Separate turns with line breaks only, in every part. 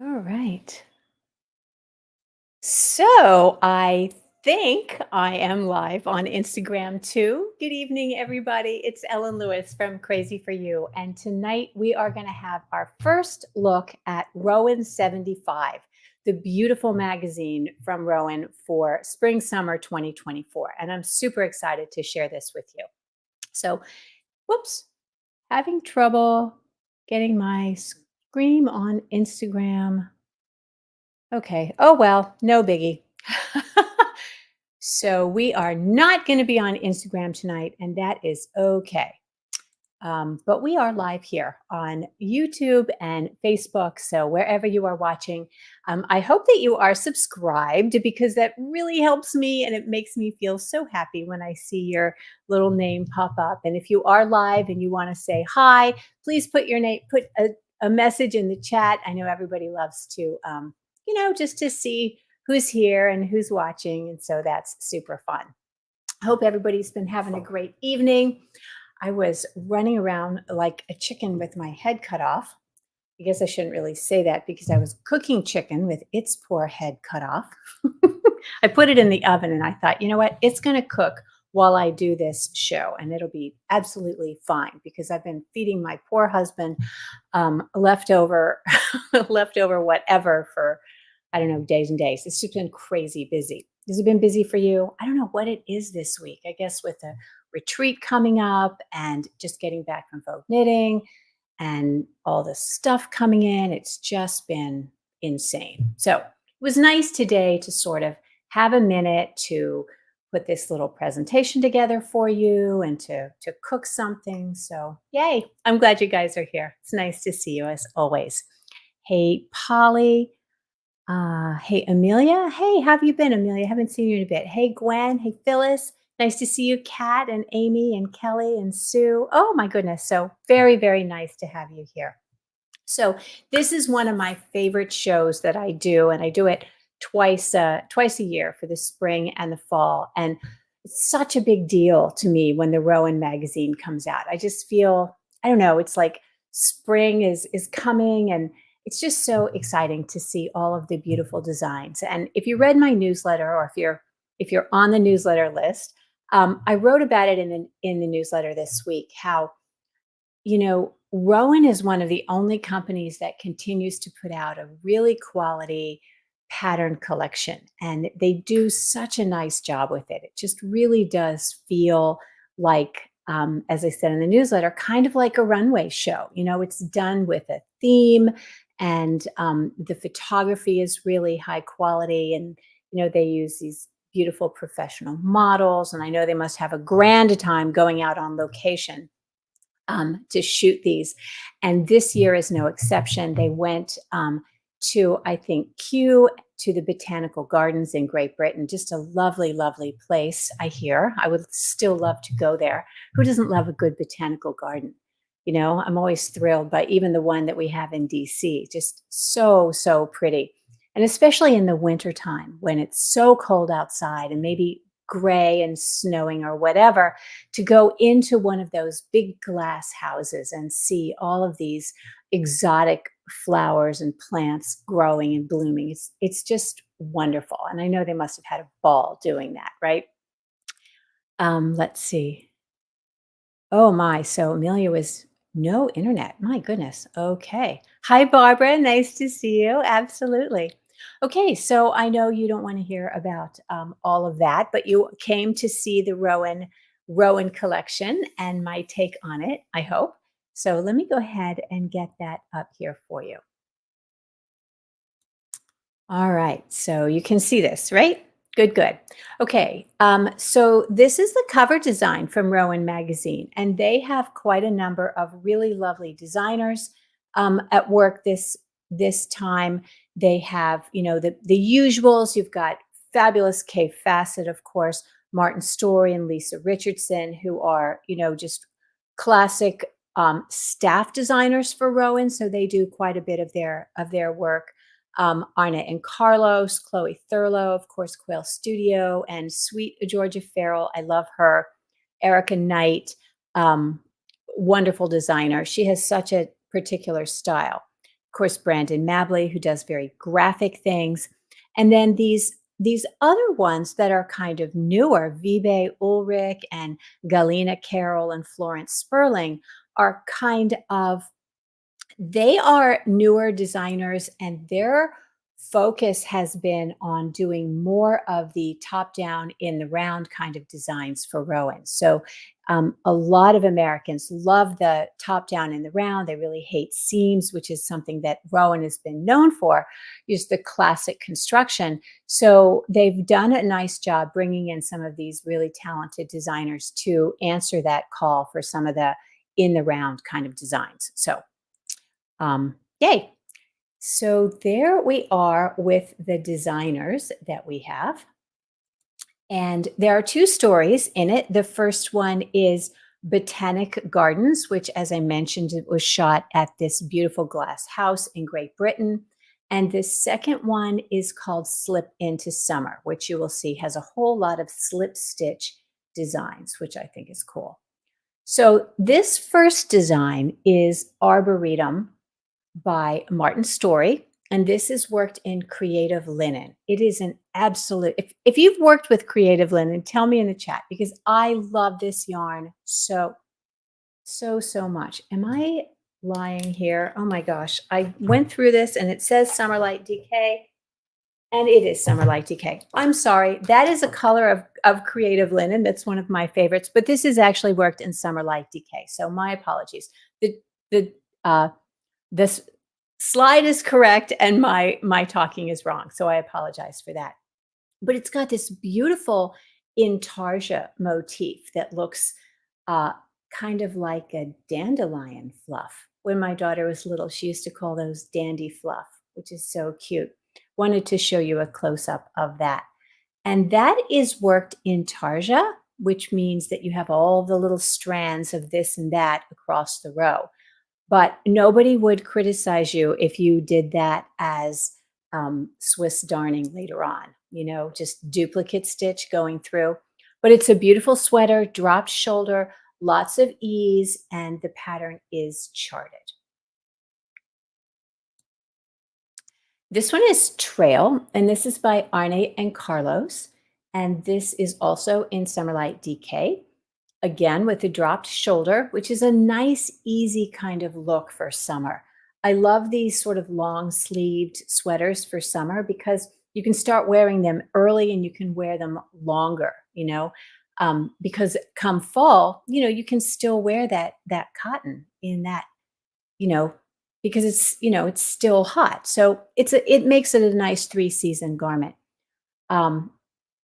All right. So I think I am live on Instagram too. Good evening, everybody. It's Ellen Lewis from Crazy for You. And tonight we are going to have our first look at Rowan 75, the beautiful magazine from Rowan for spring summer 2024. And I'm super excited to share this with you. So, whoops, having trouble getting my screen on Instagram. Okay. Oh, well, no biggie. So we are not going to be on Instagram tonight, and that is okay. But we are live here on YouTube and Facebook. So wherever you are watching, I hope that you are subscribed because that really helps me and it makes me feel so happy when I see your little name pop up. And if you are live and you want to say hi, please put your name, put a message in the chat. I know everybody loves to, just to see who's here and who's watching. And so that's super fun. I hope everybody's been having a great evening. I was running around like a chicken with my head cut off. I guess I shouldn't really say that because I was cooking chicken with its poor head cut off. I put it in the oven and I thought, you know what? It's going to cook while I do this show and it'll be absolutely fine because I've been feeding my poor husband leftover leftover whatever for I don't know, days and days. It's just been crazy busy. Has it been busy for you? I don't know what it is this week. I guess with the retreat coming up and just getting back from folk knitting and all the stuff coming in, it's just been insane. So it was nice today to sort of have a minute to put this little presentation together for you and to cook something. So yay, I'm glad you guys are here. It's nice to see you as always. Hey, Polly. Hey, Amelia. Hey, how have you been, Amelia? Haven't seen you in a bit. Hey, Gwen. Hey, Phyllis. Nice to see you, Kat and Amy and Kelly and Sue. Oh, my goodness. So very, very nice to have you here. So this is one of my favorite shows that I do, and I do it twice a year for the spring and the fall. And it's such a big deal to me when the Rowan magazine comes out. I just feel, I don't know, it's like spring is coming and it's just so exciting to see all of the beautiful designs. And if you read my newsletter or if you're on the newsletter list, I wrote about it in the newsletter this week how Rowan is one of the only companies that continues to put out a really quality pattern collection. And they do such a nice job with it. It just really does feel like, as I said in the newsletter, kind of like a runway show. It's done with a theme and the photography is really high quality. And, they use these beautiful professional models. And I know they must have a grand time going out on location to shoot these. And this year is no exception. They went to, I think, to the Botanical Gardens in Great Britain. Just a lovely, lovely place, I hear. I would still love to go there. Who doesn't love a good botanical garden? I'm always thrilled by even the one that we have in DC. Just so, so pretty. And especially in the wintertime when it's so cold outside and maybe gray and snowing or whatever, to go into one of those big glass houses and see all of these exotic flowers and plants growing and blooming. It's just wonderful. And I know they must have had a ball doing that, right? Let's see. Oh my, so Amelia was no internet. My goodness. Okay. Hi, Barbara. Nice to see you. Absolutely. Okay, so I know you don't want to hear about all of that, but you came to see the Rowan collection and my take on it, I hope. So let me go ahead and get that up here for you. All right, so you can see this, right? Good, good. Okay, so this is the cover design from Rowan Magazine, and they have quite a number of really lovely designers at work this time. They have, the usuals. You've got fabulous Kay Fassett, of course, Martin Story and Lisa Richardson, who are, just classic staff designers for Rowan. So they do quite a bit of their work. Arnett and Carlos, Chloe Thurlow, of course, Quail Studio, and sweet Georgia Farrell. I love her. Erica Knight, wonderful designer. She has such a particular style. course, Brandon Mabley, who does very graphic things. And then these other ones that are kind of newer, Vibe Ulrich and Galina Carroll and Florence Sperling, are kind of they are newer designers, and their focus has been on doing more of the top down in the round kind of designs for Rowan. So a lot of Americans love the top down in the round. They really hate seams, which is something that Rowan has been known for, is the classic construction. So they've done a nice job bringing in some of these really talented designers to answer that call for some of the in the round kind of designs. So yay. So there we are with the designers that we have. And there are two stories in it. The first one is Botanic Gardens, which, as I mentioned, it was shot at this beautiful glass house in Great Britain. And the second one is called Slip into Summer, which you will see has a whole lot of slip stitch designs, which I think is cool. So this first design is Arboretum by Martin Story, and this is worked in creative linen. It is an absolute, if you've worked with creative linen, tell me in the chat, because I love this yarn so much. Am I lying here? Oh my gosh, I went through this and it says Summer Light DK, and it is Summer Light DK. I'm sorry, that is a color of creative linen. That's one of my favorites, but this is actually worked in Summer Light DK. So my apologies. This slide is correct and my talking is wrong. So I apologize for that. But it's got this beautiful intarsia motif that looks kind of like a dandelion fluff. When my daughter was little, she used to call those dandy fluff, which is so cute. Wanted to show you a close-up of that. And that is worked in tarsia, which means that you have all the little strands of this and that across the row. But nobody would criticize you if you did that as Swiss darning later on, just duplicate stitch going through. But it's a beautiful sweater, dropped shoulder, lots of ease, and the pattern is charted. This one is Trail, and this is by Arne and Carlos. And this is also in Summerlight DK. Again, with the dropped shoulder, which is a nice, easy kind of look for summer. I love these sort of long sleeved sweaters for summer because you can start wearing them early and you can wear them longer, because come fall, you can still wear that cotton in that, because it's still hot. So it makes it a nice 3-season garment.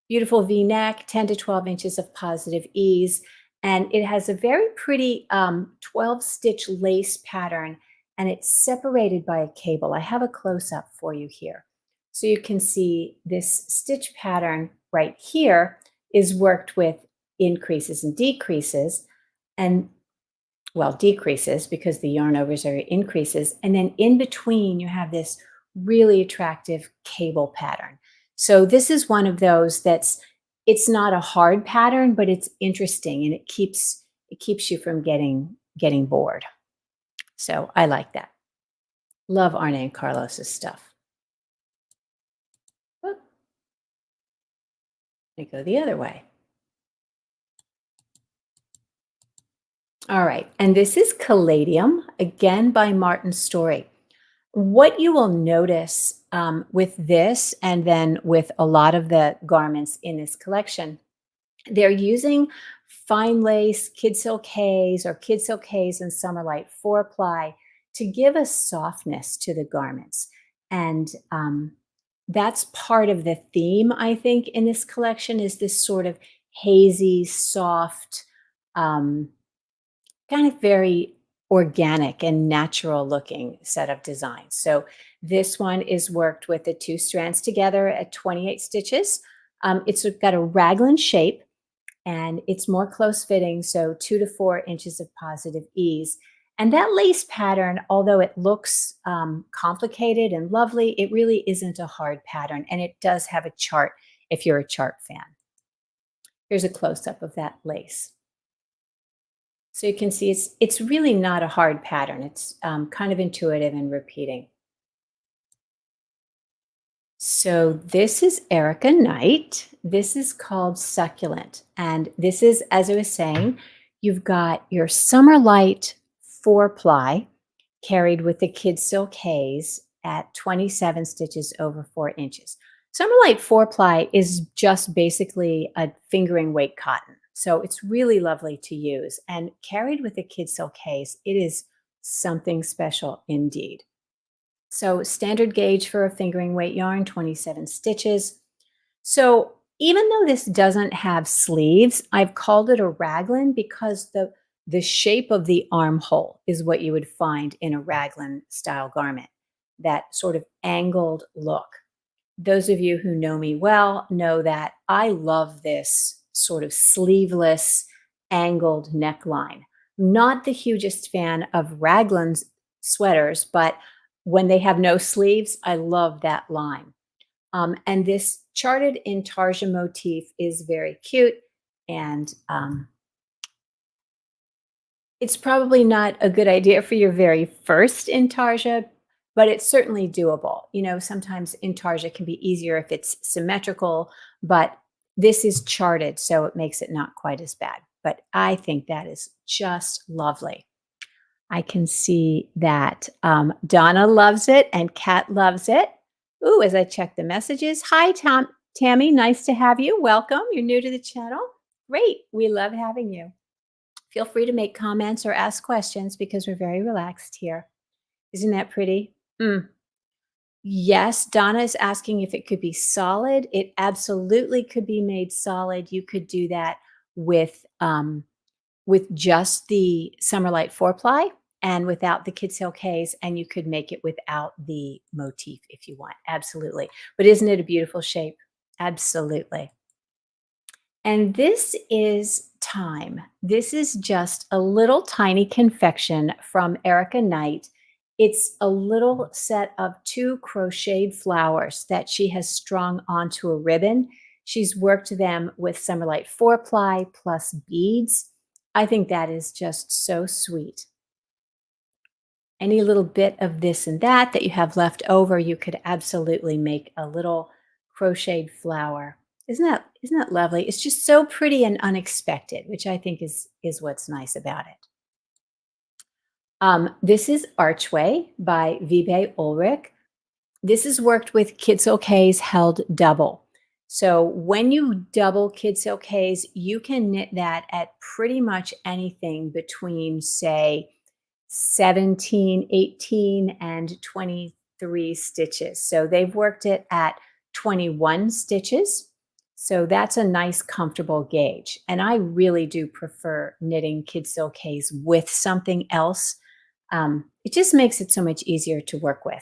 Beautiful V-neck, 10 to 12 inches of positive ease. And it has a very pretty 12-stitch lace pattern, and it's separated by a cable. I have a close-up for you here. So you can see this stitch pattern right here is worked with increases and decreases, and decreases because the yarn overs are increases. And then in between, you have this really attractive cable pattern. So this is one of those it's not a hard pattern, but it's interesting, and it keeps you from getting bored. So I like that. Love Arne and Carlos's stuff. Let me go the other way. All right, and this is Caladium, again by Martin Story. What you will notice with this, and then with a lot of the garments in this collection, they're using fine lace, kid silk haze, or kid silk haze and Summerlight 4-ply to give a softness to the garments. And that's part of the theme, I think, in this collection, is this sort of hazy, soft, kind of very organic and natural looking set of designs. So this one is worked with the 2 strands together at 28 stitches. It's got a raglan shape, and it's more close fitting, so 2 to 4 inches of positive ease. And that lace pattern, although it looks complicated and lovely, it really isn't a hard pattern, and it does have a chart if you're a chart fan. Here's a close-up of that lace. So you can see it's really not a hard pattern. It's kind of intuitive and repeating. So this is Erica Knight. This is called Succulent. And this is, as I was saying, you've got your Summer Light 4-ply carried with the Kid Silk Haze at 27 stitches over 4 inches. Summer Light 4-ply is just basically a fingering weight cotton. So it's really lovely to use. And carried with the Kid Silk Haze, it is something special indeed. So standard gauge for a fingering weight yarn, 27 stitches. So even though this doesn't have sleeves, I've called it a raglan because the shape of the armhole is what you would find in a raglan style garment, that sort of angled look. Those of you who know me well know that I love this sort of sleeveless angled neckline. Not the hugest fan of raglan sweaters, but when they have no sleeves, I love that line. And this charted intarsia motif is very cute. And it's probably not a good idea for your very first intarsia, but it's certainly doable. You know, sometimes intarsia can be easier if it's symmetrical, but this is charted, so it makes it not quite as bad. But I think that is just lovely. I can see that Donna loves it and Kat loves it. Ooh, as I check the messages. Hi, Tammy. Nice to have you. Welcome. You're new to the channel. Great. We love having you. Feel free to make comments or ask questions because we're very relaxed here. Isn't that pretty? Yes, Donna is asking if it could be solid. It absolutely could be made solid. You could do that with just the Summerlight 4-ply and without the Kid Silk Haze, and you could make it without the motif if you want. Absolutely. But isn't it a beautiful shape? Absolutely. And this is Time. This is just a little tiny confection from Erica Knight. It's a little set of 2 crocheted flowers that she has strung onto a ribbon. She's worked them with Summerlight 4-ply plus beads. I think that is just so sweet. Any little bit of this and that that you have left over, you could absolutely make a little crocheted flower. Isn't that lovely? It's just so pretty and unexpected, which I think is what's nice about it. This is Archway by Vibe Ulrich. This is worked with Kid Silk Haze held double. So when you double Kid Silk Haze, you can knit that at pretty much anything between, say, 17, 18, and 23 stitches. So they've worked it at 21 stitches. So that's a nice, comfortable gauge. And I really do prefer knitting Kid Silk Haze with something else. It just makes it so much easier to work with.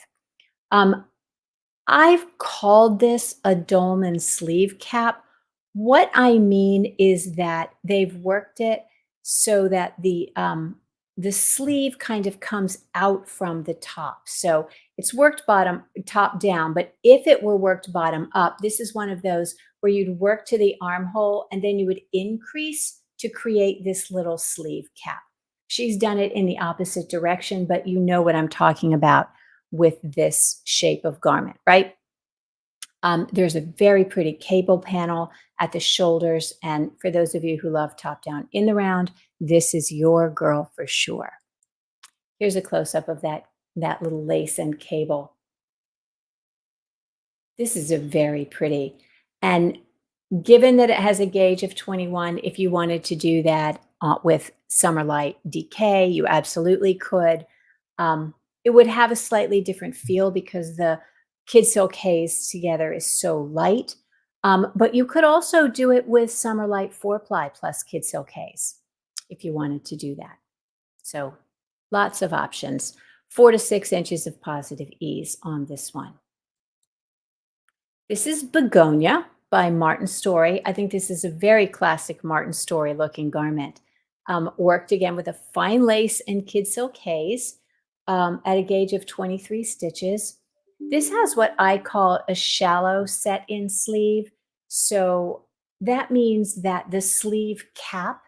I've called this a dolman sleeve cap. What I mean is that they've worked it so that the sleeve kind of comes out from the top. So it's worked top down, but if it were worked bottom up, this is one of those where you'd work to the armhole and then you would increase to create this little sleeve cap. She's done it in the opposite direction, but you know what I'm talking about with this shape of garment, right? There's a very pretty cable panel at the shoulders. And for those of you who love top down in the round, this is your girl for sure. Here's a close-up of that little lace and cable. This is a very pretty. And given that it has a gauge of 21, if you wanted to do that with Summerlight DK, you absolutely could. It would have a slightly different feel because the Kid Silk Haze together is so light. But you could also do it with Summerlight 4-ply plus Kid Silk Haze if you wanted to do that. So lots of options. 4 to 6 inches of positive ease on this one. This is Begonia by Martin Story. I think this is a very classic Martin Story looking garment. Worked again with a fine lace and Kid Silk Haze at a gauge of 23 stitches. This has what I call a shallow set-in sleeve. So that means that the sleeve cap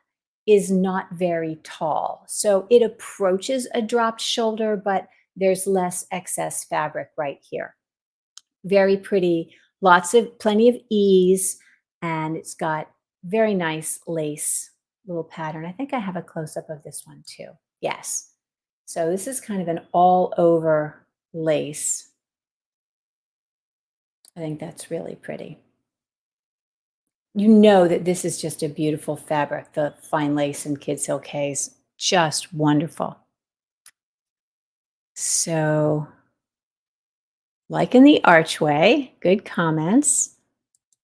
is not very tall. So it approaches a dropped shoulder, but there's less excess fabric right here. Very pretty, plenty of ease, and it's got very nice lace little pattern. I think I have a close up of this one too. Yes. So this is kind of an all over lace. I think that's really pretty. You know that this is just a beautiful fabric. The fine lace and Kid Silk Haze, just wonderful. So, like in the archway, good comments.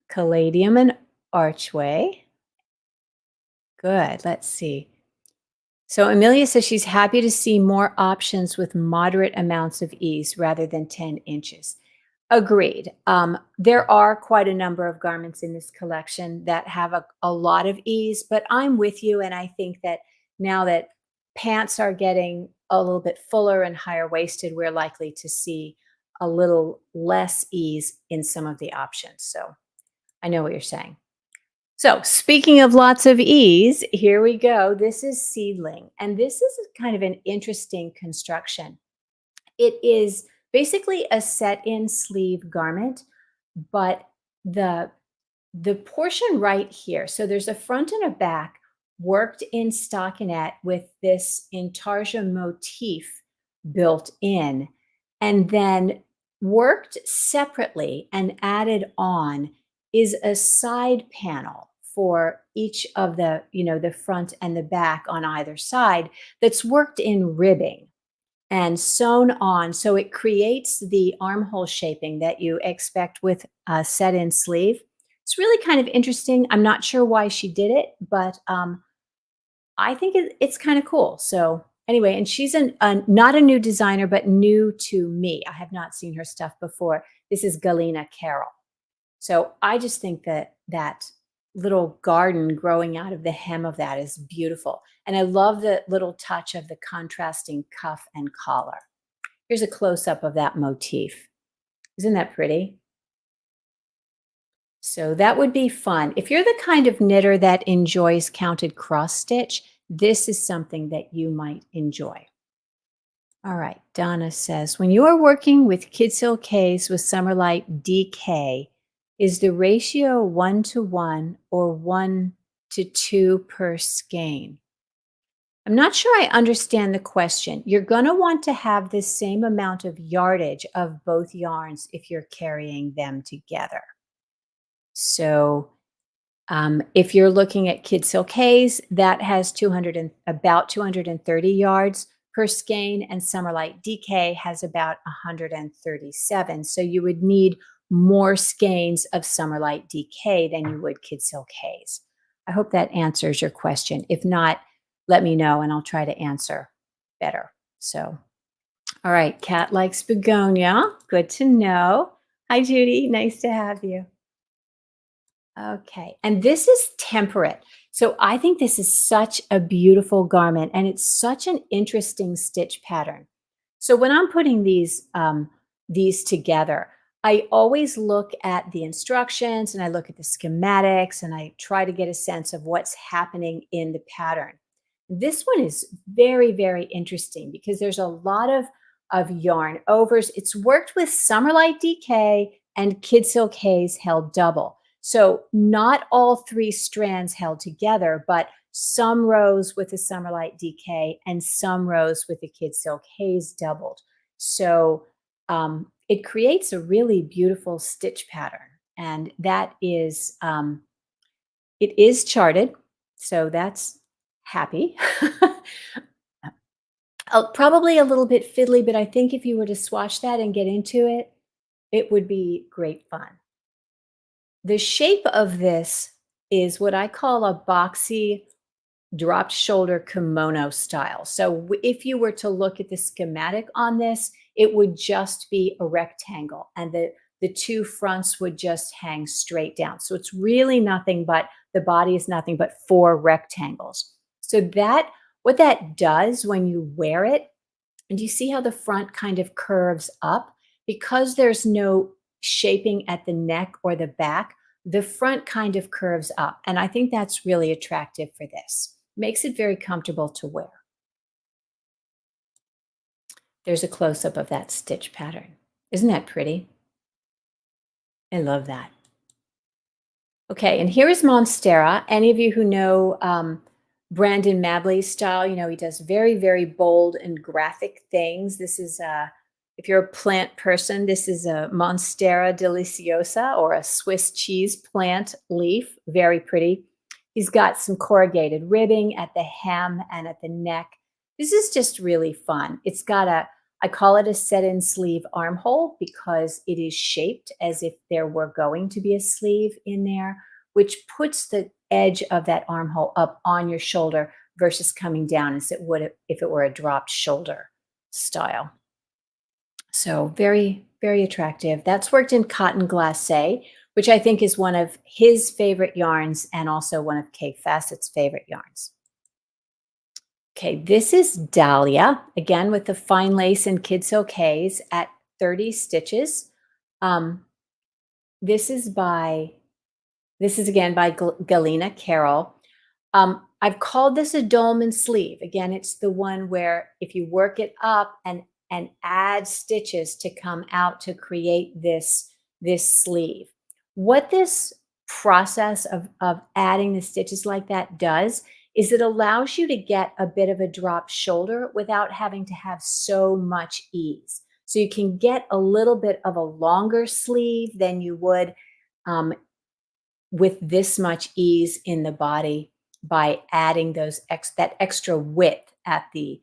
Caladium and archway. Good. Let's see. So Amelia says she's happy to see more options with moderate amounts of ease rather than 10 inches. Agreed. There are quite a number of garments in this collection that have a lot of ease, but I'm with you. And I think that now that pants are getting a little bit fuller and higher waisted, we're likely to see a little less ease in some of the options. So I know what you're saying. So, speaking of lots of ease, here we go. This is Seedling, and this is kind of an interesting construction. It is basically a set-in sleeve garment, but the the portion right here, so there's a front and a back worked in stockinette with this intarsia motif built in, and then worked separately and added on is a side panel for each of the front and the back on either side that's worked in ribbing and sewn on. So it creates the armhole shaping that you expect with a set-in sleeve. It's really kind of interesting. I'm not sure why she did it, but I think it's kind of cool. So anyway, and she's not a new designer, but new to me. I have not seen her stuff before. This is Galena Carroll. So I just think that that little garden growing out of the hem of that is beautiful. And I love the little touch of the contrasting cuff and collar. Here's a close up of that motif. Isn't that pretty? So that would be fun. If you're the kind of knitter that enjoys counted cross stitch, this is something that you might enjoy. All right, Donna says, when you are working with Kid Silk Haze with Summerlight DK, is the ratio 1-to-1 or 1-to-2 per skein? I'm not sure I understand the question. You're going to want to have the same amount of yardage of both yarns if you're carrying them together. So if you're looking at Kid Silk Haze, that has about 230 yards per skein, and Summerlight DK has about 137. So you would need more skeins of Summerlight DK than you would Kid Silk Haze. I hope that answers your question. If not, let me know and I'll try to answer better. So, all right, Kat likes begonia. Good to know. Hi, Judy. Nice to have you. Okay, and this is temperate. So I think this is such a beautiful garment and it's such an interesting stitch pattern. So when I'm putting these together, I always look at the instructions and I look at the schematics and I try to get a sense of what's happening in the pattern. This one is very, very interesting because there's a lot of yarn overs. It's worked with Summerlight DK and Kid Silk Haze held double. So not all three strands held together, but some rows with the Summerlight DK and some rows with the Kid Silk Haze doubled. So it creates a really beautiful stitch pattern. And that is, it is charted. So that's happy. Probably a little bit fiddly, but I think if you were to swatch that and get into it, it would be great fun. The shape of this is what I call a boxy dropped shoulder kimono style. So if you were to look at the schematic on this, it would just be a rectangle and the two fronts would just hang straight down. So it's really nothing but the body is nothing but four rectangles. So that what that does when you wear it, and you see how the front kind of curves up because there's no shaping at the neck or the back, the front kind of curves up. And I think that's really attractive for this. Makes it very comfortable to wear. There's a close-up of that stitch pattern. Isn't that pretty? I love that. Okay, and here is Monstera. Any of you who know Brandon Mabley's style, you know, he does very, very bold and graphic things. This is, if you're a plant person, this is a Monstera deliciosa or a Swiss cheese plant leaf. Very pretty. He's got some corrugated ribbing at the hem and at the neck. This is just really fun. It's got a, I call it a set-in sleeve armhole because it is shaped as if there were going to be a sleeve in there, which puts the edge of that armhole up on your shoulder versus coming down as it would if it were a dropped shoulder style. So very, very attractive. That's worked in cotton glacé, which I think is one of his favorite yarns and also one of Kay Fassett's favorite yarns. Okay, this is Dahlia, again with the fine lace and kid silkays at 30 stitches. Um, this is again by Galena Carroll. I've called this a dolman sleeve. Again, it's the one where if you work it up and add stitches to come out to create this sleeve. What this process of adding the stitches like that does is it allows you to get a bit of a drop shoulder without having to have so much ease. So you can get a little bit of a longer sleeve than you would um, with this much ease in the body by adding that extra width at the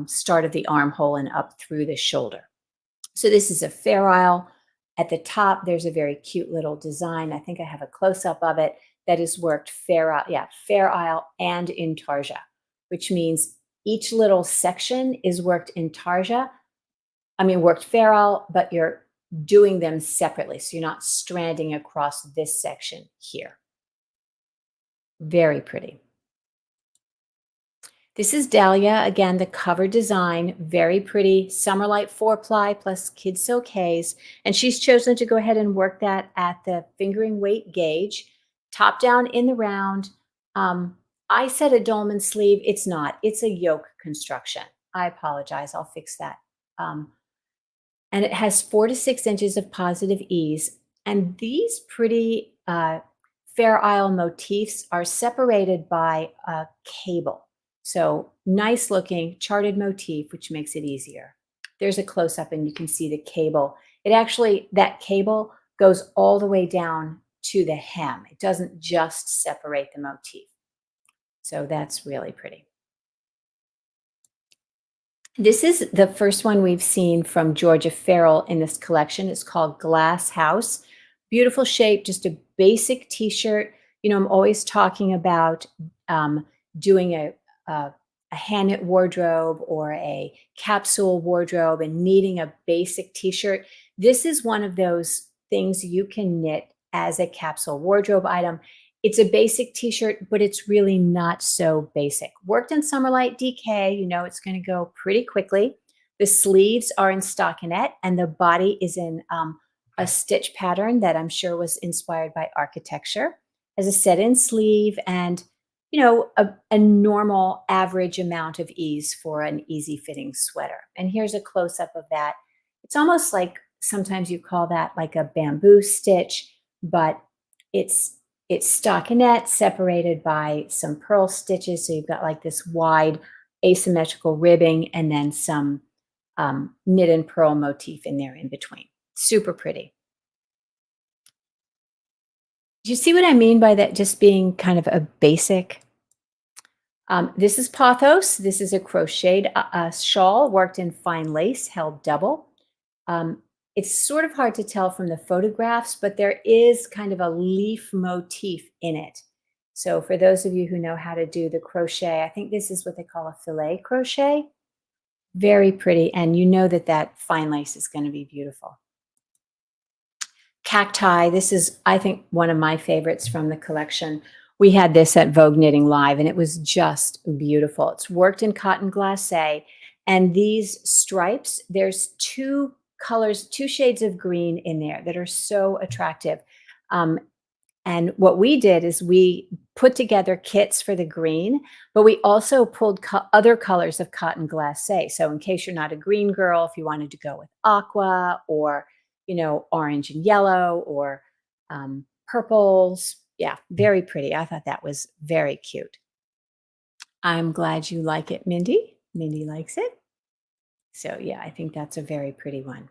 start of the armhole and up through the shoulder. So this is a Fair Isle. At the top, there's a very cute little design. I think I have a close-up of it that is worked Fair Isle and intarsia, which means each little section is worked intarsia. Worked Fair Isle, but you're doing them separately. So you're not stranding across this section here. Very pretty. This is Dahlia, again, the cover design, very pretty, Summerlight 4-ply plus Kid Silkays, and she's chosen to go ahead and work that at the fingering weight gauge, top down in the round. I said a dolman sleeve, it's not, it's a yoke construction. I apologize, I'll fix that. And it has 4 to 6 inches of positive ease, and these pretty Fair Isle motifs are separated by a cable. So nice looking charted motif, which makes it easier. There's a close up and you can see the cable. That cable goes all the way down to the hem. It doesn't just separate the motif. So that's really pretty. This is the first one we've seen from Georgia Farrell in this collection. It's called Glass House. Beautiful shape, just a basic t-shirt. You know, I'm always talking about doing a hand knit wardrobe or a capsule wardrobe and needing a basic t-shirt. This is one of those things you can knit as a capsule wardrobe item. It's a basic t-shirt, but it's really not so basic. Worked in Summerlight DK, you know it's going to go pretty quickly. The sleeves are in stockinette and the body is in a stitch pattern that I'm sure was inspired by architecture. As a set-in sleeve and you know, a normal average amount of ease for an easy fitting sweater. And here's a close up of that. It's almost like sometimes you call that like a bamboo stitch, but it's stockinette separated by some purl stitches. So you've got like this wide asymmetrical ribbing and then some knit and purl motif in there in between. Super pretty. Do you see what I mean by that just being kind of a basic? This is Pothos. This is a crocheted shawl worked in fine lace, held double. It's sort of hard to tell from the photographs, but there is kind of a leaf motif in it. So for those of you who know how to do the crochet, I think this is what they call a filet crochet. Very pretty. And you know that that fine lace is going to be beautiful. Cacti. This is, I think, one of my favorites from the collection. We had this at Vogue Knitting Live, and it was just beautiful. It's worked in cotton glacé, and these stripes, there's 2 colors, 2 shades of green in there that are so attractive. And what we did is we put together kits for the green, but we also pulled other colors of cotton glacé. So in case you're not a green girl, if you wanted to go with aqua or orange and yellow or purples. Yeah, very pretty. I thought that was very cute. I'm glad you like it, Mindy. Mindy likes it. So yeah, I think that's a very pretty one.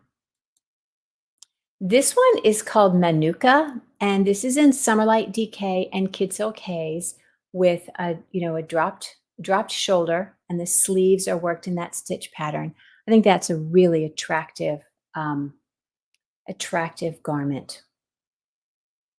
This one is called Manuka, and this is in Summerlight DK and Kid Silk Haze with a dropped shoulder, and the sleeves are worked in that stitch pattern. I think that's a really um, attractive garment.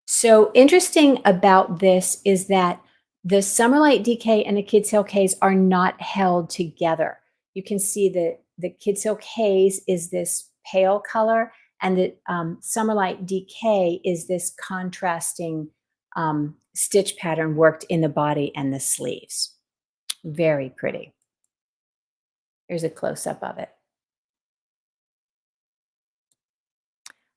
So interesting about this is that the Summerlight DK and the Kid Silk Haze are not held together. You can see that the Kid Silk Haze is this pale color, and the Summerlight DK is this contrasting stitch pattern worked in the body and the sleeves. Very pretty. Here's a close-up of it.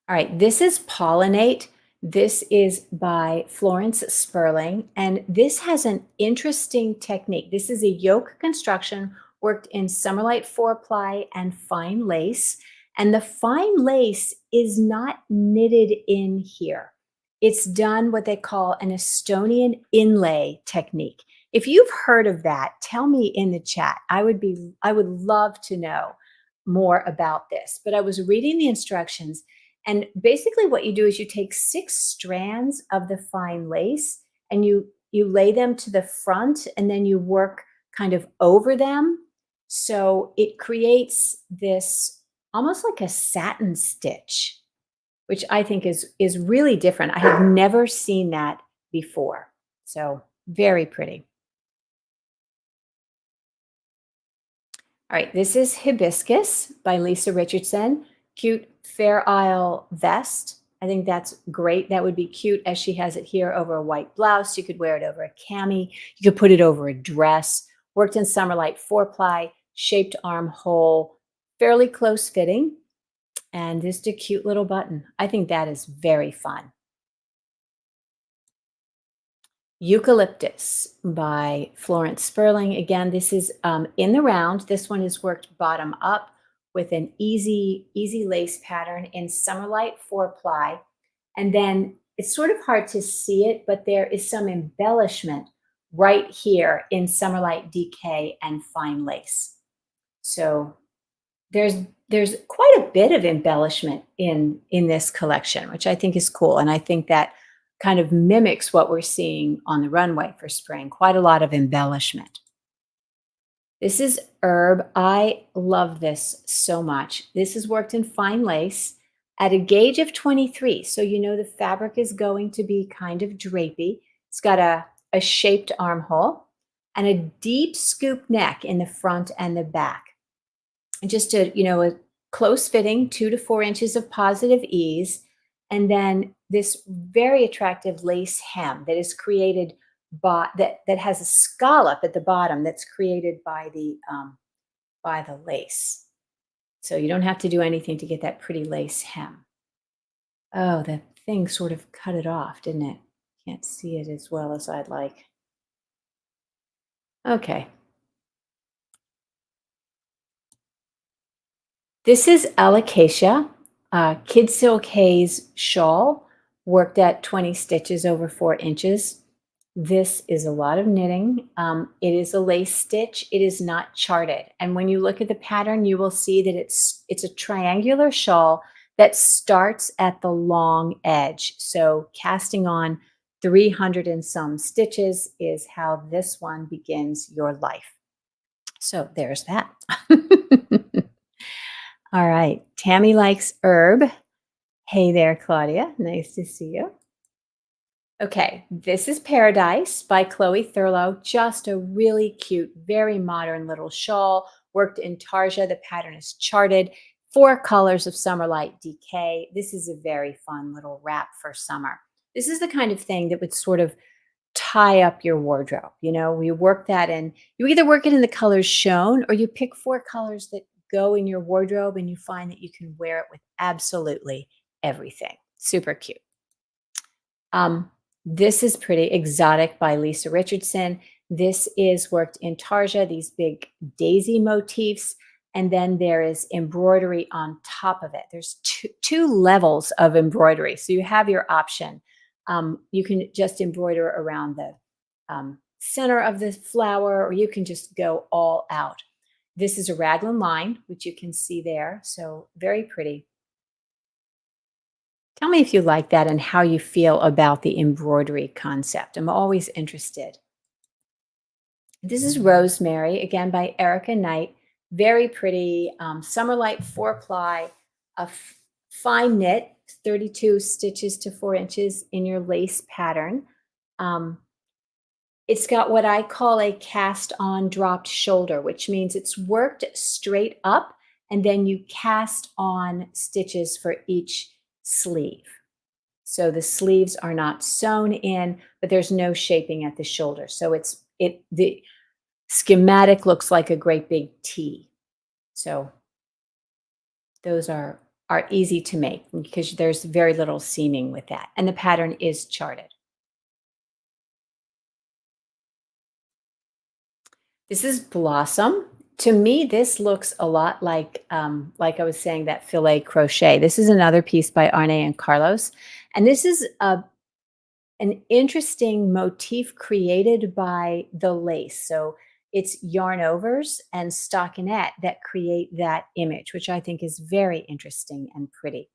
All right, this is Pollinate. This is by Florence Sperling, and this has an interesting technique. This is a yoke construction worked in Summerlight 4-ply and fine lace, and the fine lace is not knitted in here. It's done what they call an Estonian inlay technique. If you've heard of that, tell me in the chat. I would love to know more about this. But I was reading the instructions, and basically what you do is you take 6 strands of the fine lace and you lay them to the front, and then you work kind of over them. So it creates this almost like a satin stitch, which I think is really different. I have never seen that before. So very pretty. All right, this is Hibiscus by Lisa Richardson. Cute Fair Isle vest. I think that's great. That would be cute as she has it here over a white blouse. You could wear it over a cami. You could put it over a dress. Worked in Summerlight 4-ply, shaped armhole, fairly close fitting, and just a cute little button. I think that is very fun. Eucalyptus by Florence Sperling. Again, this is in the round. This one is worked bottom up with an easy lace pattern in Summerlight 4-ply. And then it's sort of hard to see it, but there is some embellishment right here in Summerlight DK and fine lace. So there's quite a bit of embellishment in this collection, which I think is cool. And I think that kind of mimics what we're seeing on the runway for spring, quite a lot of embellishment. This is Herb. I love this so much. This is worked in fine lace at a gauge of 23. So you know the fabric is going to be kind of drapey. It's got a shaped armhole and a deep scoop neck in the front and the back. And just a close fitting 2 to 4 inches of positive ease. And then this very attractive lace hem that is created by that has a scallop at the bottom that's created by the lace. So you don't have to do anything to get that pretty lace hem. Oh, that thing sort of cut it off, didn't it? Can't see it as well as I'd like. Okay. This is Alocasia, Kid Silk Haze shawl, worked at 20 stitches over 4 inches. This is a lot of knitting. It is a lace stitch. It is not charted. And when you look at the pattern, you will see that it's a triangular shawl that starts at the long edge. So casting on 300 and some stitches is how this one begins your life. So there's that. All right. Tammy likes herb. Hey there, Claudia. Nice to see you. Okay, this is Paradise by Chloe Thurlow. Just a really cute, very modern little shawl, worked in tarja. The pattern is charted. 4 colors of Summerlight DK. This is a very fun little wrap for summer. This is the kind of thing that would sort of tie up your wardrobe. You work that in, you either work it in the colors shown or you pick 4 colors that go in your wardrobe and you find that you can wear it with absolutely everything. Super cute. This is pretty. Exotic by Lisa Richardson. This is worked in tarja, these big daisy motifs. And then there is embroidery on top of it. There's two levels of embroidery. So you have your option. You can just embroider around the center of the flower, or you can just go all out. This is a raglan line, which you can see there. So very pretty. Tell me if you like that and how you feel about the embroidery concept. I'm always interested. This is Rosemary, again by Erica Knight. Very pretty. Summerlight 4-ply, fine knit, 32 stitches to 4 inches in your lace pattern. It's got what I call a cast on dropped shoulder, which means it's worked straight up and then you cast on stitches for each sleeve. So the sleeves are not sewn in, but there's no shaping at the shoulder. So the schematic looks like a great big T. So those are easy to make because there's very little seaming with that. And the pattern is charted. This is Blossom. To me, this looks a lot like I was saying, that filet crochet. This is another piece by Arne and Carlos. And this is an interesting motif created by the lace. So it's yarn overs and stockinette that create that image, which I think is very interesting and pretty.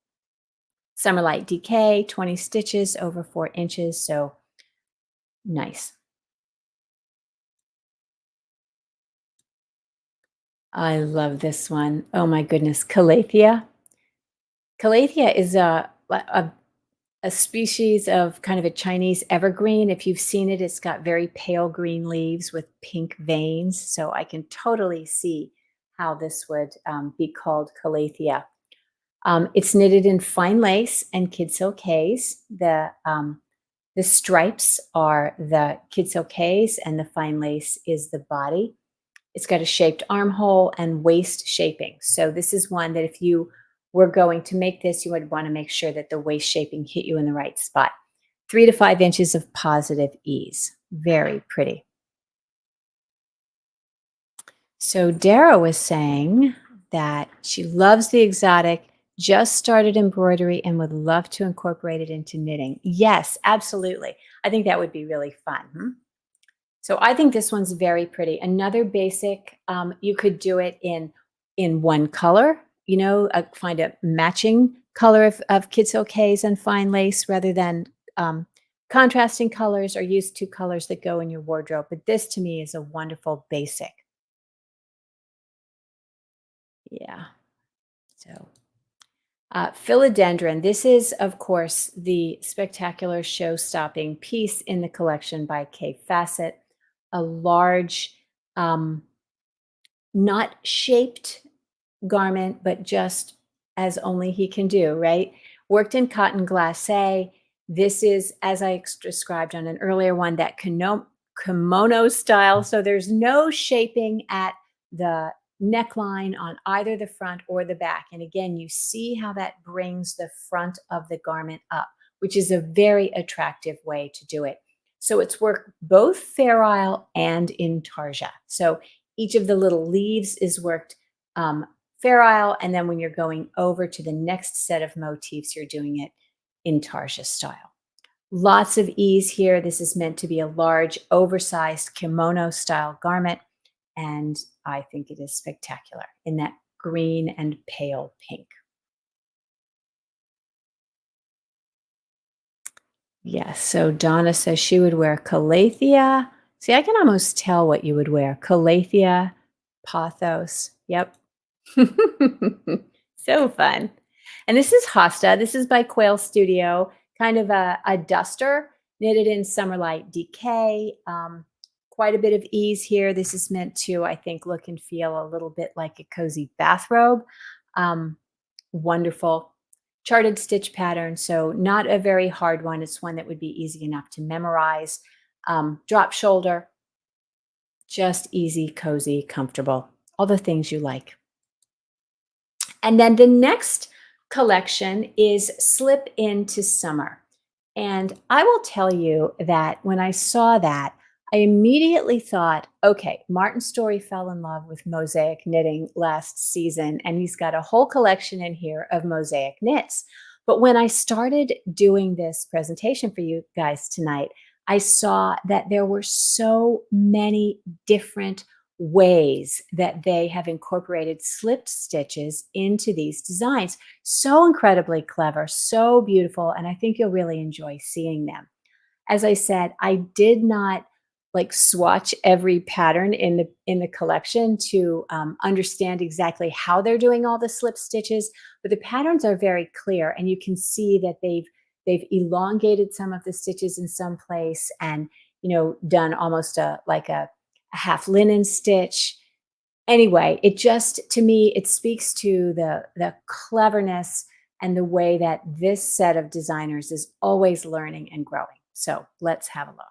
Summerlight DK, 20 stitches over 4 inches. So nice. I love this one. Oh my goodness, Calathea. Calathea is a species of kind of a Chinese evergreen. If you've seen it, it's got very pale green leaves with pink veins. So I can totally see how this would be called Calathea. It's knitted in fine lace and kid silkays. The stripes are the kid silkays and the fine lace is the body. It's got a shaped armhole and waist shaping. So this is one that if you were going to make this, you would want to make sure that the waist shaping hit you in the right spot. 3 to 5 inches of positive ease. Very pretty. So Dara was saying that she loves the exotic, just started embroidery and would love to incorporate it into knitting. Yes, absolutely. I think that would be really fun. So I think this one's very pretty. Another basic, you could do it in one color, find a matching color of kid silkays and fine lace rather than contrasting colors, or use 2 colors that go in your wardrobe. But this to me is a wonderful basic. Yeah. So philodendron. This is, of course, the spectacular show-stopping piece in the collection by Kay Fassett. A large, not shaped garment, but just as only he can do, right? Worked in cotton glacé. This is, as I described on an earlier one, that kimono style. So there's no shaping at the neckline on either the front or the back. And again, you see how that brings the front of the garment up, which is a very attractive way to do it. So it's worked both ferrule and in tarja. So each of the little leaves is worked ferrule, and then when you're going over to the next set of motifs, you're doing it in tarja style. Lots of ease here. This is meant to be a large, oversized kimono style garment, and I think it is spectacular in that green and pale pink. Yes, so Donna says she would wear Calathea. See, I can almost tell what you would wear. Calathea, Pothos. Yep. So fun. And this is Hosta. This is by Quail Studio. Kind of a duster knitted in Summerlight DK. Quite a bit of ease here. This is meant to, I think, look and feel a little bit like a cozy bathrobe. Wonderful. Charted stitch pattern, so not a very hard one. It's one that would be easy enough to memorize. Drop shoulder, just easy, cozy, comfortable, all the things you like. And then the next collection is Slip Into Summer. And I will tell you that when I saw that, I immediately thought, okay, Martin Story fell in love with mosaic knitting last season, and he's got a whole collection in here of mosaic knits. But when I started doing this presentation for you guys tonight, I saw that there were so many different ways that they have incorporated slipped stitches into these designs. So incredibly clever, so beautiful, and I think you'll really enjoy seeing them. As I said, I did not like swatch every pattern in the collection to understand exactly how they're doing all the slip stitches, but the patterns are very clear, and you can see that they've elongated some of the stitches in some place, and done almost a half linen stitch. Anyway, it just, to me, it speaks to the cleverness and the way that this set of designers is always learning and growing. So let's have a look.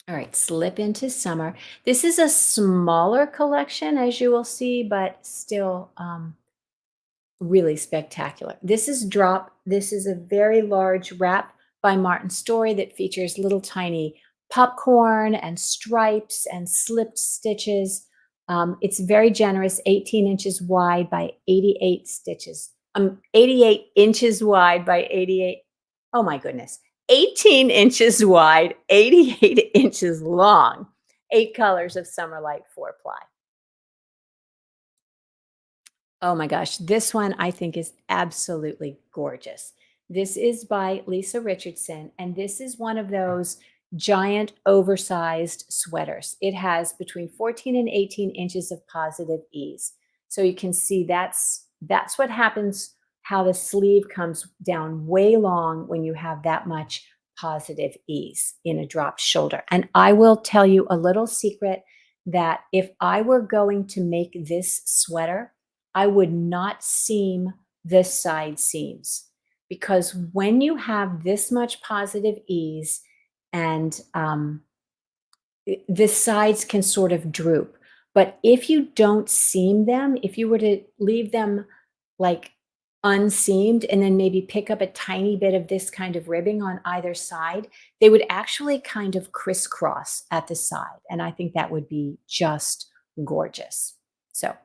All right, slip into summer. This is a smaller collection, as you will see, but still really spectacular. This is Drop. This is a very large wrap by Martin Story that features little tiny popcorn and stripes and slipped stitches. It's very generous, 18 inches wide by 88 stitches. 88 inches wide by 88. Oh my goodness. 18 inches wide, 88 inches long. 8 colors of Summer Light 4-ply. Oh my gosh, this one I think is absolutely gorgeous. This is by Lisa Richardson, and this is one of those giant oversized sweaters. It has between 14 and 18 inches of positive ease. So you can see that's what happens, how the sleeve comes down way long when you have that much positive ease in a dropped shoulder. And I will tell you a little secret, that if I were going to make this sweater, I would not seam the side seams, because when you have this much positive ease, and the sides can sort of droop. But if you don't seam them, if you were to leave them like unseamed and then maybe pick up a tiny bit of this kind of ribbing on either side, they would actually kind of crisscross at the side. And I think that would be just gorgeous. So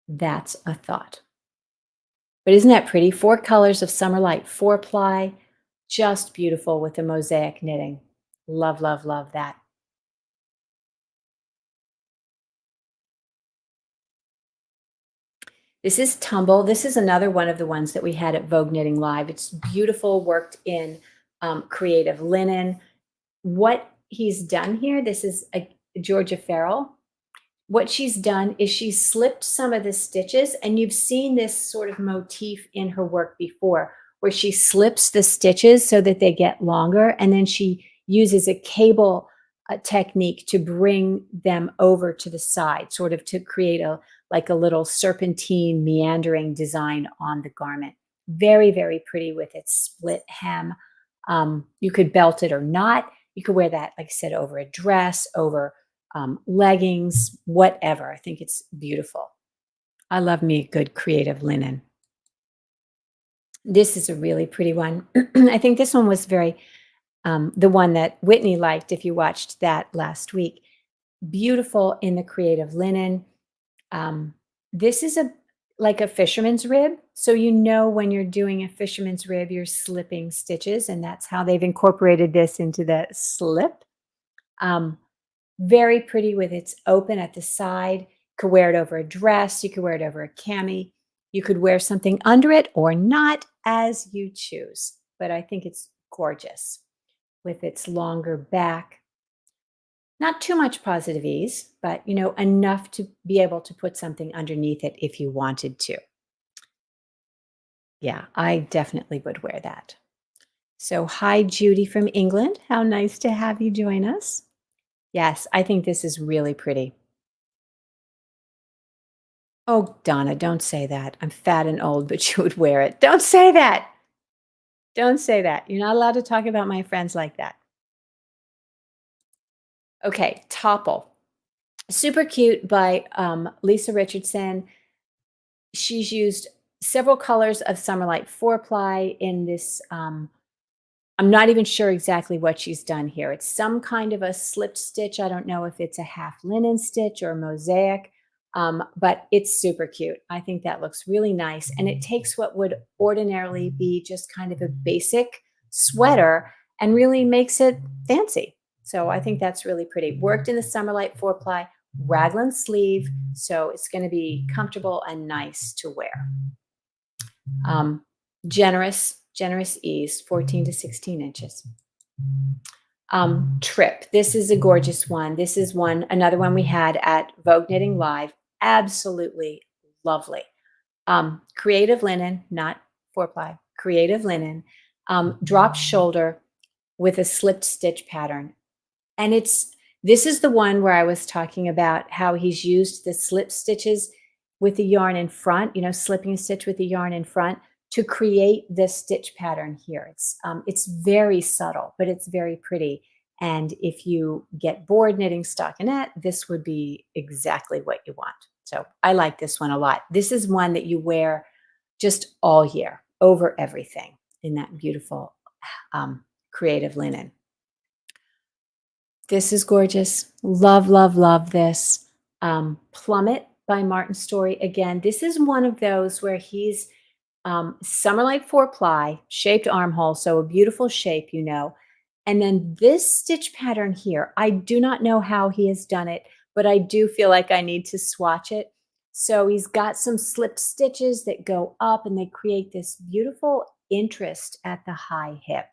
that's a thought. But isn't that pretty? 4 colors of Summer Light 4-ply, just beautiful with the mosaic knitting. Love, love, love that. This is Tumble. This is another one of the ones that we had at Vogue Knitting Live. It's beautiful, worked in creative linen. What he's done here, this is a Georgia Farrell. What she's done is she's slipped some of the stitches, and you've seen this sort of motif in her work before, where she slips the stitches so that they get longer, and then she uses a cable technique to bring them over to the side, sort of to create a little serpentine meandering design on the garment. Very, very pretty with its split hem. You could belt it or not. You could wear that, like I said, over a dress, over leggings, whatever. I think it's beautiful. I love me a good creative linen. This is a really pretty one. I think this one was the one that Whitney liked, if you watched that last week. Beautiful in the creative linen. This is like a fisherman's rib. So when you're doing a fisherman's rib, you're slipping stitches, and that's how they've incorporated this into the slip. Very pretty with its open at the side. You could wear it over a dress. You could wear it over a cami. You could wear something under it or not, as you choose. But I think it's gorgeous with its longer back. Not too much positive ease, but enough to be able to put something underneath it if you wanted to. Yeah, I definitely would wear that. So hi, Judy from England. How nice to have you join us. Yes, I think this is really pretty. Oh, Donna, don't say that. I'm fat and old, but you would wear it. Don't say that. Don't say that. You're not allowed to talk about my friends like that. Okay, Topple. Super cute by Lisa Richardson. She's used several colors of Summer Light 4-ply in this I'm not even sure exactly what she's done here. It's some kind of a slipped stitch. I don't know if it's a half linen stitch or a mosaic, but it's super cute. I think that looks really nice. And it takes what would ordinarily be just kind of a basic sweater and really makes it fancy. So I think that's really pretty. Worked in the Summerlight 4-ply raglan sleeve, so it's going to be comfortable and nice to wear. Um, generous ease, 14 to 16 inches. Trip. This is a gorgeous one. This is another one we had at Vogue Knitting Live. Absolutely lovely. Creative linen, not 4-ply, creative linen, drop shoulder with a slipped stitch pattern. And this is the one where I was talking about how he's used the slip stitches with the yarn in front, slipping a stitch with the yarn in front to create this stitch pattern here. It's very subtle, but it's very pretty. And if you get bored knitting stockinette, this would be exactly what you want. So I like this one a lot. This is one that you wear just all year over everything in that beautiful creative linen. This is gorgeous. Love, love, love this. Plummet by Martin Story. Again, this is one of those where he's Summerlight 4-ply, shaped armhole, so a beautiful shape, And then this stitch pattern here, I do not know how he has done it, but I do feel like I need to swatch it. So he's got some slipped stitches that go up and they create this beautiful interest at the high hip.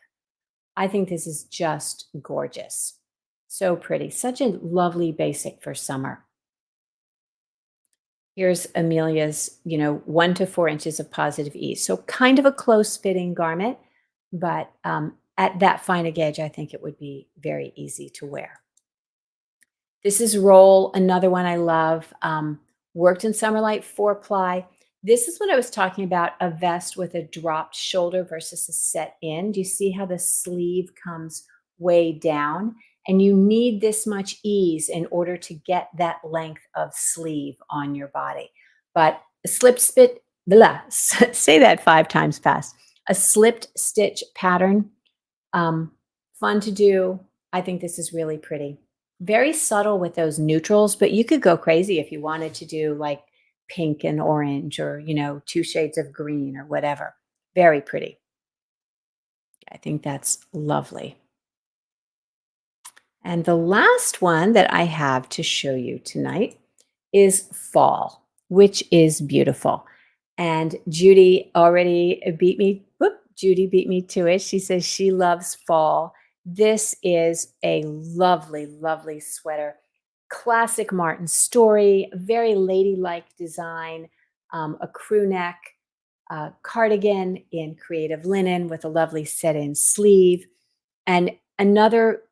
I think this is just gorgeous. So pretty. Such a lovely basic for summer. Here's Amelia's, 1 to 4 inches of positive ease. So kind of a close fitting garment, but at that fine a gauge, I think it would be very easy to wear. This is Roll, another one I love. Worked in Summerlight 4-ply. This is what I was talking about, a vest with a dropped shoulder versus a set in. Do you see how the sleeve comes way down? And you need this much ease in order to get that length of sleeve on your body. But a say that 5 times fast. A slipped stitch pattern, fun to do. I think this is really pretty. Very subtle with those neutrals, but you could go crazy if you wanted to do like pink and orange or, 2 shades of green or whatever. Very pretty. I think that's lovely. And the last one that I have to show you tonight is Fall, which is beautiful. And Judy already beat me. Judy beat me to it. She says she loves Fall. This is a lovely, lovely sweater. Classic Martin Story, very ladylike design, a crew neck, cardigan in creative linen with a lovely set-in sleeve, and another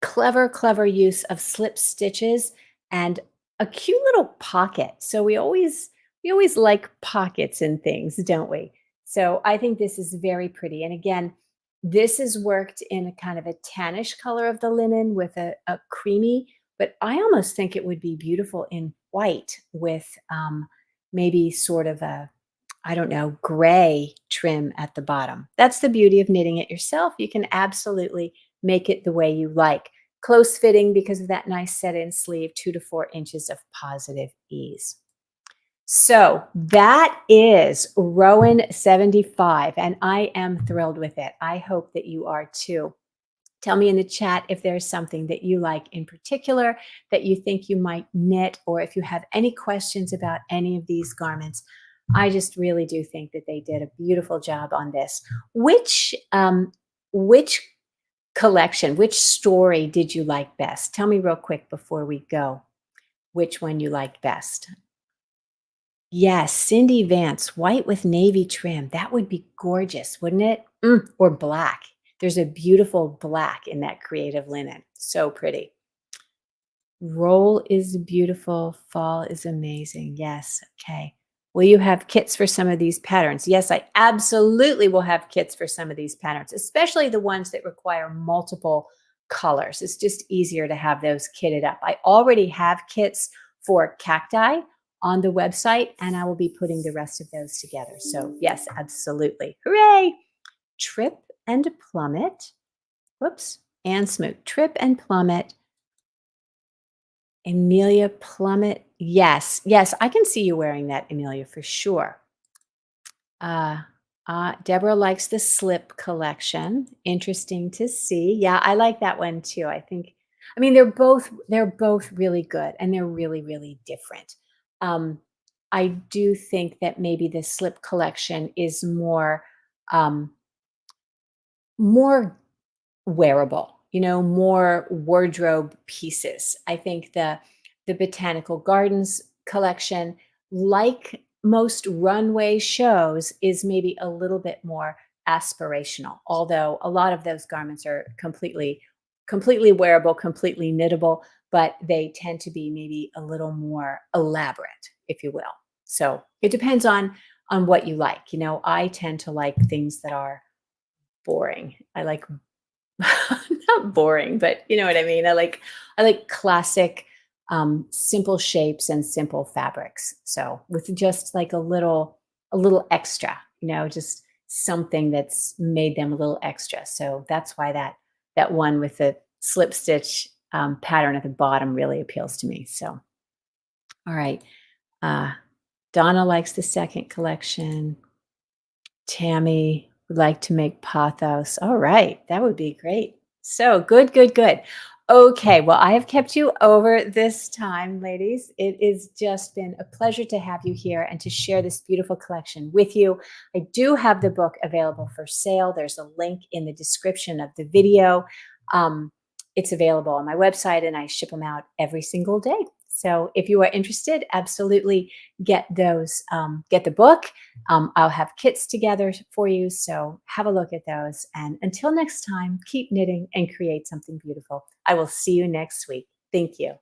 clever use of slip stitches and a cute little pocket. So we always like pockets in things, don't we? So I think this is very pretty. And again, this is worked in a kind of a tannish color of the linen with a creamy, but I almost think it would be beautiful in white with maybe sort of a, I don't know, gray trim at the bottom. That's the beauty of knitting it yourself. You can absolutely make it the way you like. Close fitting because of that nice set-in sleeve, 2 to 4 inches of positive ease. So that is Rowan 75, and I am thrilled with it. I hope that you are too. Tell me in the chat if there's something that you like in particular that you think you might knit, or if you have any questions about any of these garments. I just really do think that they did a beautiful job on this. Which collection, which story did you like best? Tell me real quick before we go which one you liked best. Yes, Cindy Vance, white with navy trim. That would be gorgeous, wouldn't it? Or black. There's a beautiful black in that creative linen. So pretty. Roll is beautiful. Fall is amazing. Yes. Okay. Will you have kits for some of these patterns? Yes, I absolutely will have kits for some of these patterns, especially the ones that require multiple colors. It's just easier to have those kitted up. I already have kits for cacti on the website, and I will be putting the rest of those together. So yes, absolutely. Hooray! Trip and plummet. Whoops. And Smoot. Trip and plummet. Amelia Plummet. Yes. Yes. I can see you wearing that, Amelia, for sure. Uh, Deborah likes the slip collection. Interesting to see. Yeah, I like that one too. I mean, they're both really good and they're really, really different. Um, I do think that maybe the slip collection is um, more wearable, more wardrobe pieces. I think the Botanical Gardens collection, like most runway shows, is maybe a little bit more aspirational. Although a lot of those garments are completely wearable, completely knittable, but they tend to be maybe a little more elaborate, if you will. So it depends on what you like. I tend to like things that are boring. I like not boring, but you know what I mean? I like classic, simple shapes and simple fabrics. So with just like a little extra, just something that's made them a little extra. So that's why that one with the slip stitch pattern at the bottom really appeals to me. So all right. Uh, Donna likes the second collection. Tammy would like to make pothos. All right, that would be great. So good, good, good. Okay, well, I have kept you over this time, ladies. It has just been a pleasure to have you here and to share this beautiful collection with you. I do have the book available for sale. There's a link in the description of the video. Um, it's available on my website and I ship them out every single day. So if you are interested, absolutely get the book. I'll have kits together for you. So have a look at those. And until next time, keep knitting and create something beautiful. I will see you next week. Thank you.